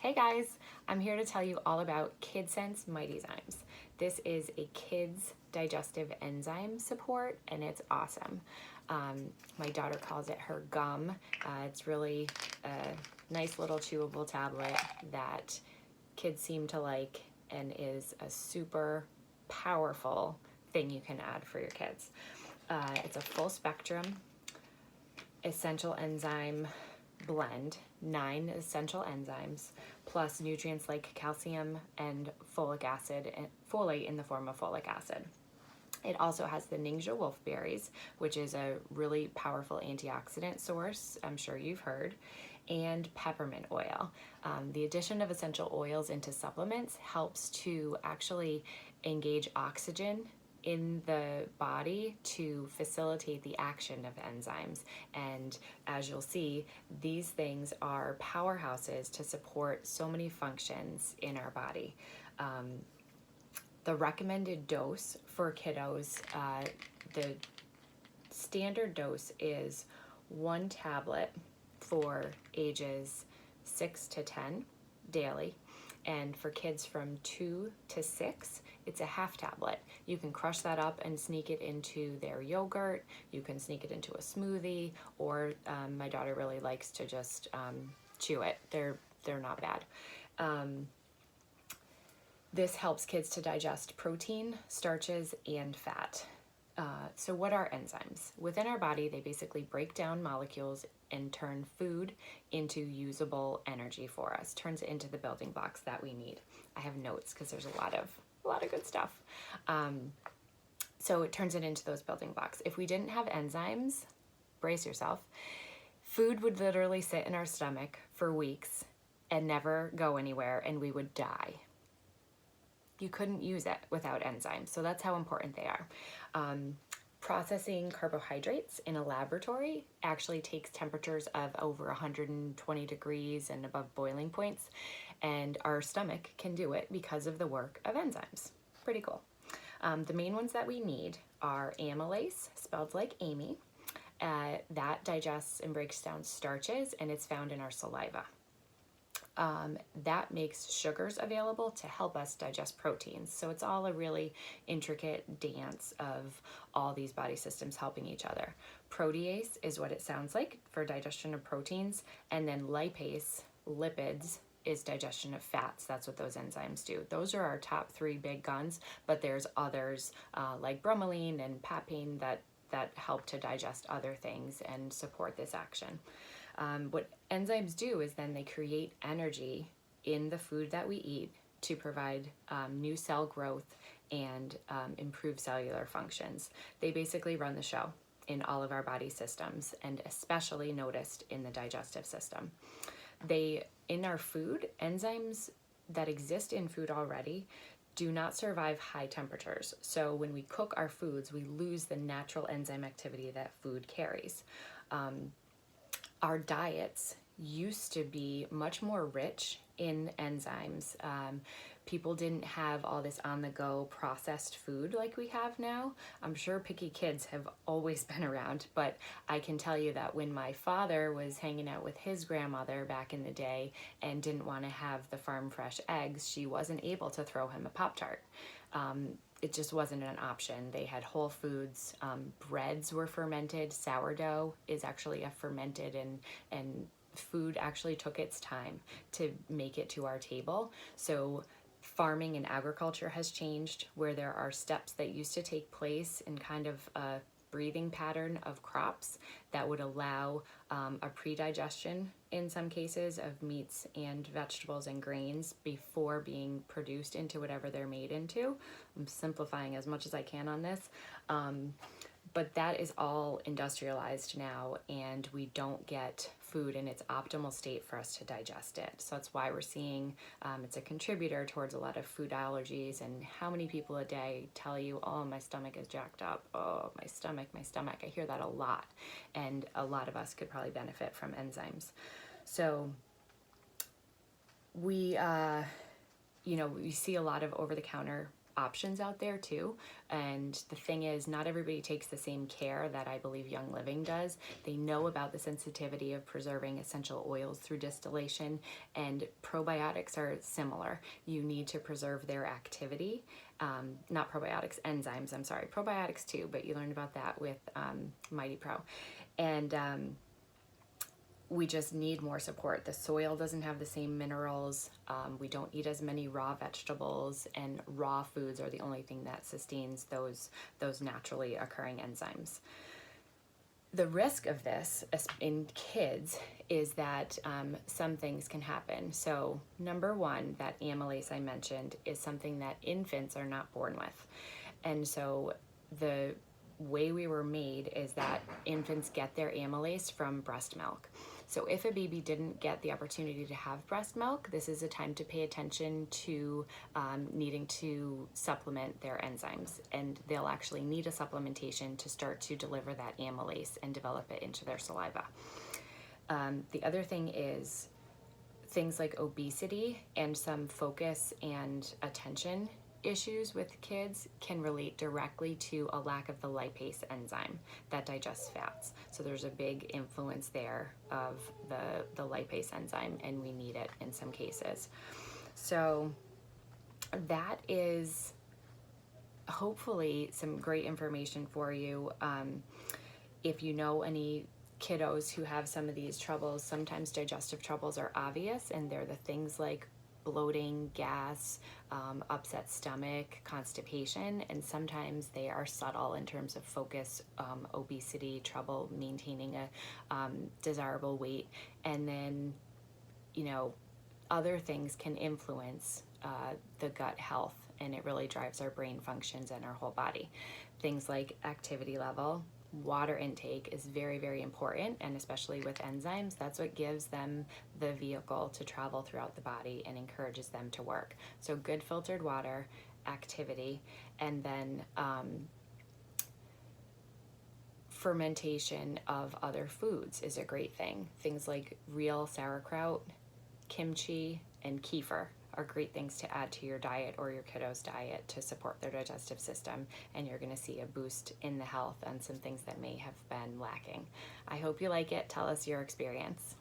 Hey guys, I'm here to tell you all about kidscents Mightyzymes. This is a kids digestive enzyme support and it's awesome. My daughter calls it her gum. It's really a nice little chewable tablet that kids seem to like and is a super powerful thing you can add for your kids. It's a full spectrum essential enzyme blend, 9 essential enzymes, plus nutrients like calcium and folic acid, and folate in the form of folic acid. It also has the Ningxia wolfberries, which is a really powerful antioxidant source, I'm sure you've heard, and peppermint oil. The addition of essential oils into supplements helps to actually engage oxygen in the body to facilitate the action of enzymes. And as you'll see, these things are powerhouses to support so many functions in our body. The recommended dose for kiddos, the standard dose is 1 tablet for ages 6 to 10 daily. And for kids from 2 to 6, it's a half tablet. You can crush that up and sneak it into their yogurt. You can sneak it into a smoothie, or my daughter really likes to just chew it. They're not bad. This helps kids to digest protein, starches, and fat. So what are enzymes? Within our body, they basically break down molecules and turn food into usable energy for us, turns it into the building blocks that we need. I have notes because there's a lot of good stuff. So it turns it into those building blocks. If we didn't have enzymes, brace yourself, food would literally sit in our stomach for weeks and never go anywhere, and we would die. You couldn't use it without enzymes, so that's how important they are. Processing carbohydrates in a laboratory actually takes temperatures of over 120 degrees and above boiling points, and our stomach can do it because of the work of enzymes. Pretty cool. The main ones that we need are amylase, spelled like Amy. That digests and breaks down starches, and it's found in our saliva. That makes sugars available to help us digest proteins. So it's all a really intricate dance of all these body systems helping each other. Protease is what it sounds like for digestion of proteins, and then lipase, lipids, is digestion of fats. That's what those enzymes do. Those are our top 3 big guns, but there's others like bromelain and papain that help to digest other things and support this action. What enzymes do is then they create energy in the food that we eat to provide new cell growth and improve cellular functions. They basically run the show in all of our body systems, and especially noticed in the digestive system. In our food, enzymes that exist in food already do not survive high temperatures. So when we cook our foods, we lose the natural enzyme activity that food carries. Our diets used to be much more rich in enzymes. People didn't have all this on-the-go processed food like we have now. I'm sure picky kids have always been around, but I can tell you that when my father was hanging out with his grandmother back in the day and didn't want to have the farm fresh eggs, she wasn't able to throw him a Pop-Tart. It just wasn't an option. They had whole foods. Breads were fermented. Sourdough is actually a fermented, and food actually took its time to make it to our table. So farming and agriculture has changed, where there are steps that used to take place in kind of a breathing pattern of crops that would allow a pre-digestion in some cases of meats and vegetables and grains before being produced into whatever they're made into. I'm simplifying as much as I can on this. But that is all industrialized now, and we don't get food in its optimal state for us to digest it. So that's why we're seeing it's a contributor towards a lot of food allergies. And how many people a day tell you, oh, my stomach is jacked up, oh, my stomach. I hear that a lot, and a lot of us could probably benefit from enzymes. So we see a lot of over-the-counter options out there too. And the thing is, not everybody takes the same care that I believe Young Living does. They know about the sensitivity of preserving essential oils through distillation, and probiotics are similar. You need to preserve their activity. Not probiotics, enzymes, I'm sorry. Probiotics too, but you learned about that with Mighty Pro. And we just need more support. The soil doesn't have the same minerals. We don't eat as many raw vegetables, and raw foods are the only thing that sustains those naturally occurring enzymes. The risk of this in kids is that some things can happen. So number one, that amylase I mentioned is something that infants are not born with. And so the way we were made is that infants get their amylase from breast milk. So if a baby didn't get the opportunity to have breast milk, this is a time to pay attention to needing to supplement their enzymes. And they'll actually need a supplementation to start to deliver that amylase and develop it into their saliva. The other thing is things like obesity and some focus and attention issues with kids can relate directly to a lack of the lipase enzyme that digests fats. So there's a big influence there of the lipase enzyme, and we need it in some cases. So that is hopefully some great information for you. If you know any kiddos who have some of these troubles, sometimes digestive troubles are obvious, and they're the things like bloating, gas, upset stomach, constipation, and sometimes they are subtle in terms of focus, obesity, trouble maintaining a desirable weight, and then, you know, other things can influence the gut health, and it really drives our brain functions and our whole body. Things like activity level, water intake is very, very important, and especially with enzymes, that's what gives them the vehicle to travel throughout the body and encourages them to work. So good filtered water, activity, and then fermentation of other foods is a great thing. Things like real sauerkraut, kimchi, and kefir are great things to add to your diet or your kiddo's diet to support their digestive system, and you're going to see a boost in the health and some things that may have been lacking. I hope you like it. Tell us your experience.